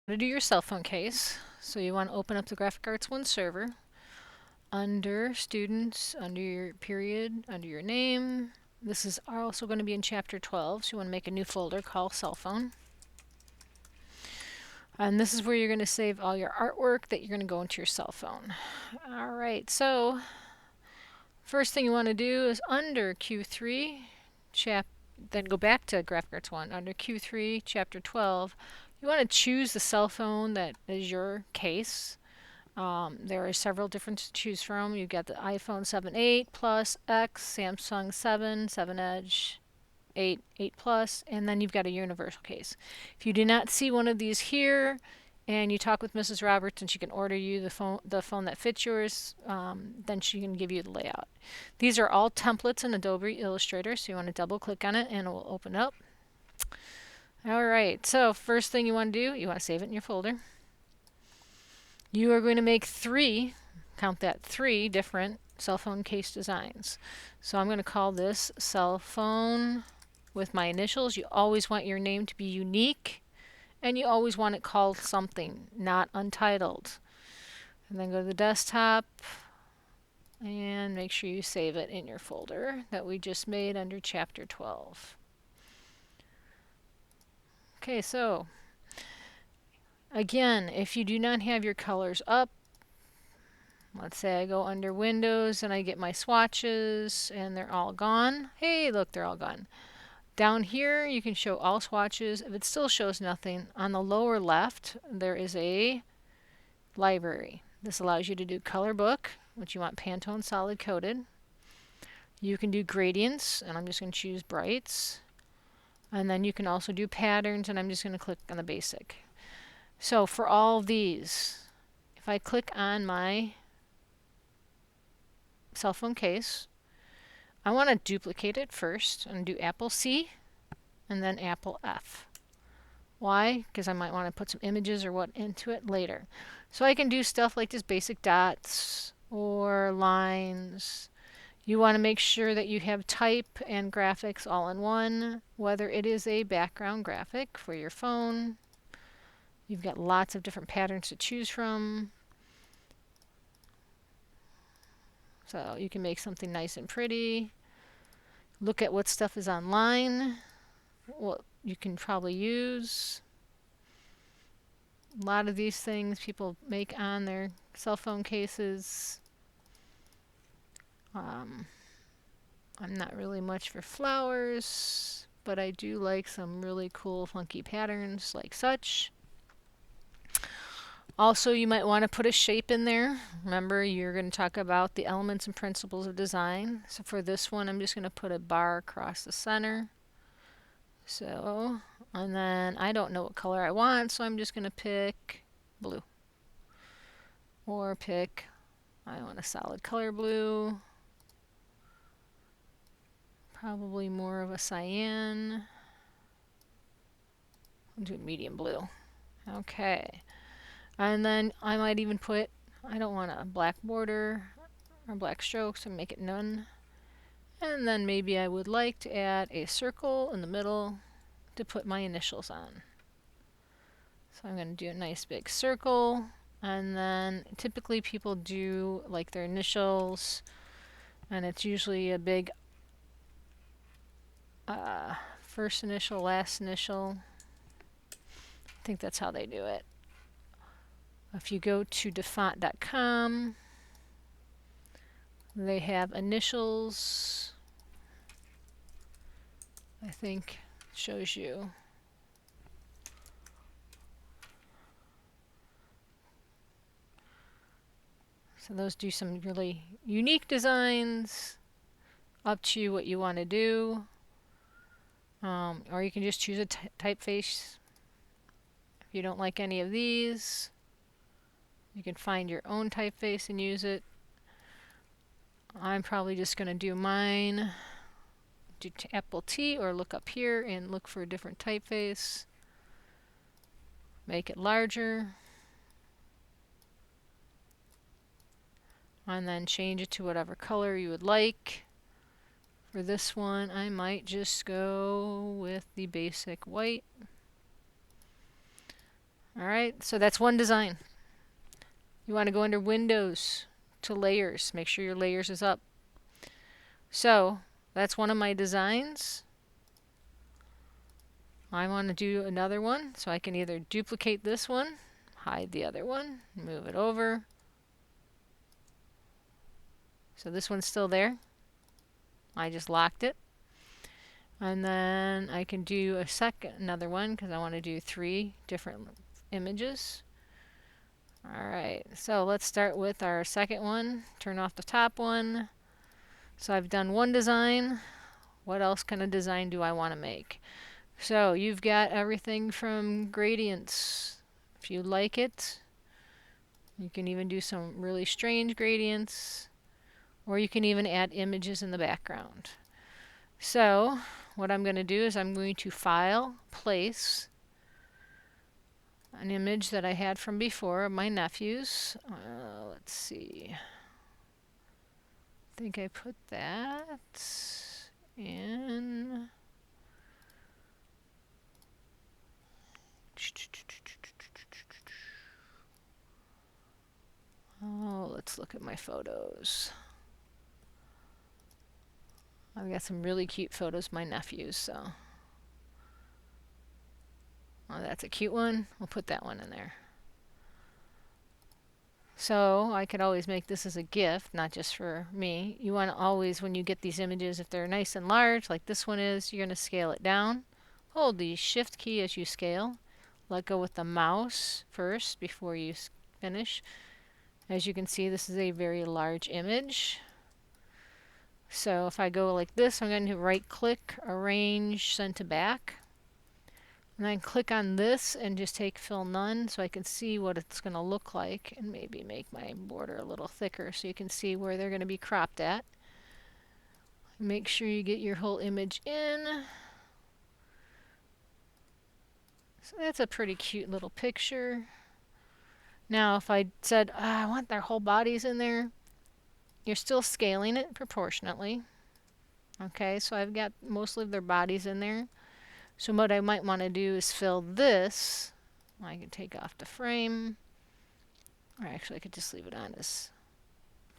To do your cell phone case, so you want to open up the Graphic Arts 1 server. Under Students, under your period, under your name. This is also going to be in Chapter 12, so you want to make a new folder called Cell Phone. And this is where you're going to save all your artwork that you're going to go into your cell phone. Alright, so first thing you want to do is under Q3, then go back to Graphic Arts 1. Under Q3, Chapter 12, you want to choose the cell phone that is your case. There are several different to choose from. You've got the iPhone 7, 8 Plus, X, Samsung 7, 7 Edge, 8, 8 Plus, and then you've got a universal case. If you do not see one of these here, and you talk with Mrs. Roberts and she can order you the phone that fits yours, then she can give you the layout. These are all templates in Adobe Illustrator, so you want to double click on it and it will open up. Alright, so first thing you want to do, you want to save it in your folder. You are going to make 3, count that, 3 different cell phone case designs. So I'm going to call this cell phone with my initials. You always want your name to be unique, and you always want it called something, not untitled. And then go to the desktop and make sure you save it in your folder that we just made under Chapter 12. Okay, so again, if you do not have your colors up, let's say I go under Windows and I get my swatches and they're all gone. Hey, look, they're all gone. Down here, you can show all swatches. If it still shows nothing, on the lower left, there is a library. This allows you to do color book, which you want Pantone solid coated. You can do gradients, and I'm just going to choose brights. And then you can also do patterns, and I'm just going to click on the basic. So for all of these, if I click on my cell phone case, I want to duplicate it first and do Apple C and then Apple F. Why? Because I might want to put some images or what into it later. So I can do stuff like just basic dots or lines. You want to make sure that you have type and graphics all in one, whether it is a background graphic for your phone. You've got lots of different patterns to choose from. So you can make something nice and pretty. Look at what stuff is online, what you can probably use. A lot of these things people make on their cell phone cases. I'm not really much for flowers, but I do like some really cool funky patterns like such. Also, you might want to put a shape in there. Remember, you're going to talk about the elements and principles of design. So for this one, I'm just going to put a bar across the center. So, and then I don't know what color I want, so I'm just going to pick blue. Or pick, I want a solid color blue. Probably more of a cyan. I'll do medium blue. Okay. And then I might even put, I don't want a black border or black strokes, so make it none. And then maybe I would like to add a circle in the middle to put my initials on. So I'm going to do a nice big circle, and then typically people do like their initials, and it's usually a big first initial, last initial. I think that's how they do it. If you go to defont.com, they have initials. I think it shows you. So those do some really unique designs. Up to you what you want to do. Or you can just choose a typeface. If you don't like any of these, you can find your own typeface and use it. I'm probably just going to do mine. Do Apple T, or look up here and look for a different typeface. Make it larger. And then change it to whatever color you would like. For this one, I might just go with the basic white. Alright, so that's one design. You want to go under Windows to Layers. Make sure your Layers is up. So that's one of my designs. I want to do another one, so I can either duplicate this one, hide the other one, move it over. So this one's still there. I just locked it. And then I can do another one because I want to do 3 different images. Alright, so let's start with our second one. Turn off the top one. So I've done one design. What else kind of design do I want to make? So you've got everything from gradients. If you like it, you can even do some really strange gradients, or you can even add images in the background. So what I'm going to do is I'm going to File, Place, an image that I had from before of my nephews. Let's see. I think I put that in. Oh, let's look at my photos. I've got some really cute photos of my nephews, so. Oh, that's a cute one. We'll put that one in there. So I could always make this as a gift, not just for me. You want to always, when you get these images, if they're nice and large, like this one is, you're going to scale it down. Hold the Shift key as you scale. Let go with the mouse first before you finish. As you can see, this is a very large image. So if I go like this, I'm going to right-click, Arrange, Send to Back. And then click on this and just take Fill None so I can see what it's going to look like, and maybe make my border a little thicker so you can see where they're going to be cropped at. Make sure you get your whole image in. So that's a pretty cute little picture. Now if I said, I want their whole bodies in there, you're still scaling it proportionately. Okay, so I've got mostly their bodies in there. So what I might want to do is fill this. I can take off the frame. Or actually I could just leave it on as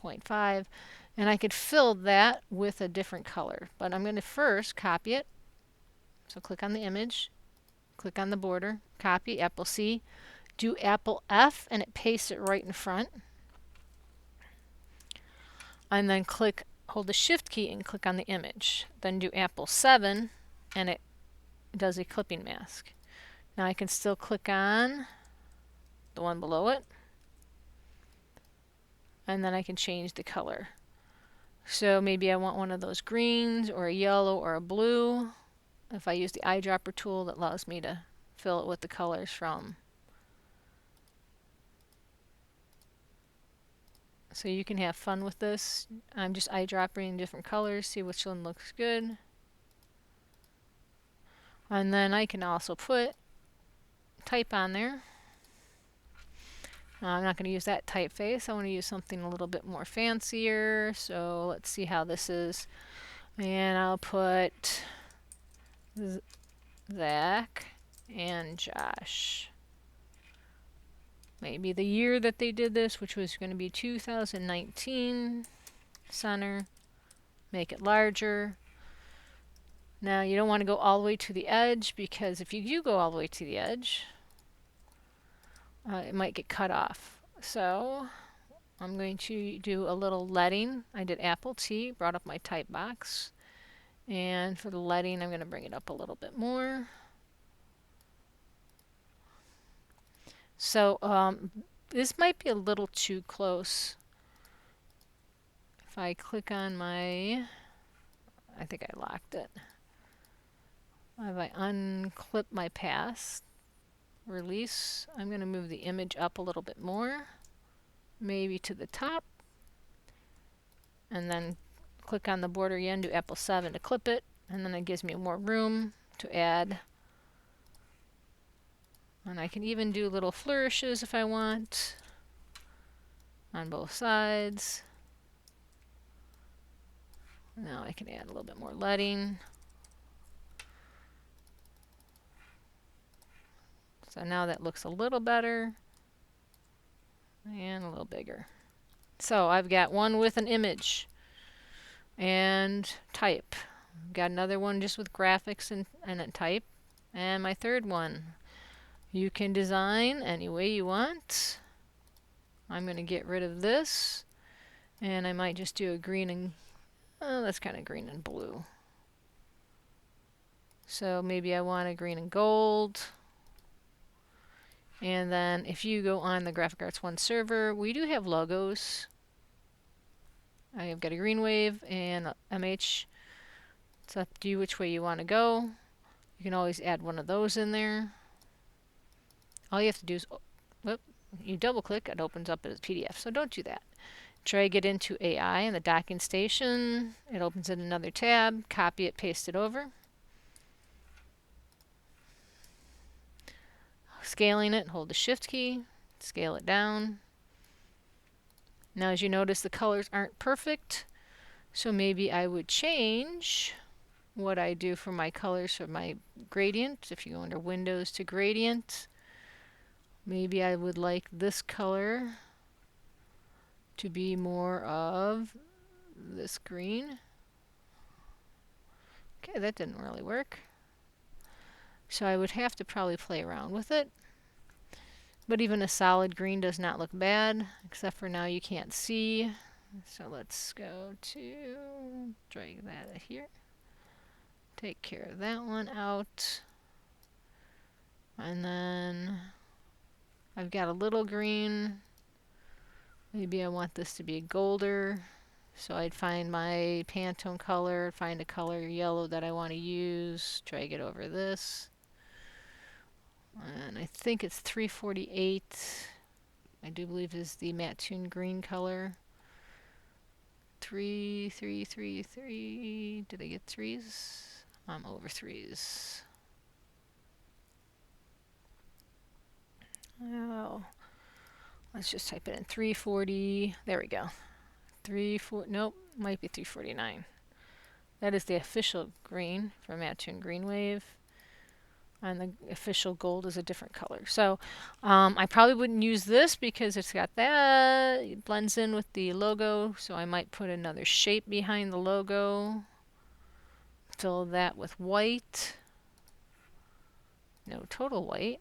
0.5. And I could fill that with a different color. But I'm going to first copy it. So click on the image. Click on the border. Copy, Apple C. Do Apple F and it pastes it right in front. And then hold the Shift key and click on the image. Then do Apple 7 and it does a clipping mask. Now I can still click on the one below it, and then I can change the color. So maybe I want one of those greens or a yellow or a blue. If I use the eyedropper tool, that allows me to fill it with the colors from. So you can have fun with this. I'm just eyedropping different colors, see which one looks good. And then I can also put type on there. I'm not going to use that typeface. I want to use something a little bit more fancier. So let's see how this is. And I'll put Zach and Josh. Maybe the year that they did this, which was going to be 2019. Center. Make it larger. Now you don't want to go all the way to the edge, because if you do go all the way to the edge, it might get cut off. So I'm going to do a little leading. I did Apple T, brought up my type box. And for the leading, I'm going to bring it up a little bit more. So this might be a little too close. If I click on my, I think I locked it. If I unclip my path, release, I'm going to move the image up a little bit more, maybe to the top, and then click on the border again, do Apple 7 to clip it, and then it gives me more room to add. And I can even do little flourishes if I want on both sides. Now I can add a little bit more leading. So now that looks a little better and a little bigger. So I've got one with an image and type. Got another one just with graphics and a type. And my third one. You can design any way you want. I'm going to get rid of this. And I might just do a green and... oh, that's kind of green and blue. So maybe I want a green and gold. And then if you go on the Graphic Arts 1 server, we do have logos. I've got a green wave and a MH. It's up to you which way you want to go. You can always add one of those in there. All you have to do is, whoop, you double click, it opens up as a PDF. So don't do that. Drag it into AI in the docking station. It opens in another tab. Copy it, paste it over. Scaling it, hold the Shift key, scale it down. Now as you notice, the colors aren't perfect, so maybe I would change what I do for my colors for my gradient. If you go under Windows to Gradient, maybe I would like this color to be more of this green. Okay, that didn't really work. So I would have to probably play around with it. But even a solid green does not look bad, except for now you can't see. So let's go to, drag that here. Take care of that one out. And then I've got a little green. Maybe I want this to be golder. So I'd find my Pantone color, find a color yellow that I want to use, drag it over this. And I think it's 348. I do believe is the matte tune green color. 3, 3, 3, 3. Did I get threes? I'm over threes. Oh, let's just type it in 340. There we go. 340. Nope, might be 349. That is the official green for matte tune green wave. And the official gold is a different color. So I probably wouldn't use this because it's got that. It blends in with the logo. So I might put another shape behind the logo. Fill that with white. No total white.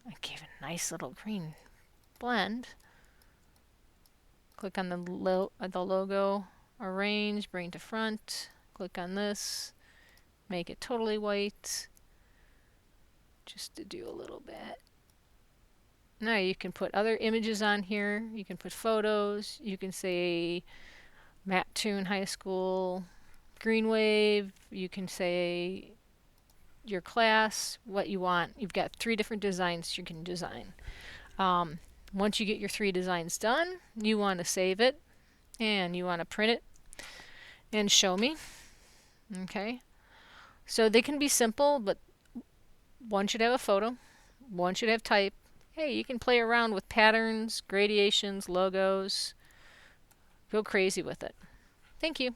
I gave it a nice little green blend. Click on the logo. Arrange, bring to front. Click on this. Make it totally white, just to do a little bit. Now you can put other images on here. You can put photos. You can say Matte Tune High School, Green Wave. You can say your class, what you want. You've got 3 different designs you can design. Once you get your 3 designs done, you want to save it and you want to print it and show me. Okay. So they can be simple, but one should have a photo, one should have type. Hey, you can play around with patterns, gradations, logos. Go crazy with it. Thank you.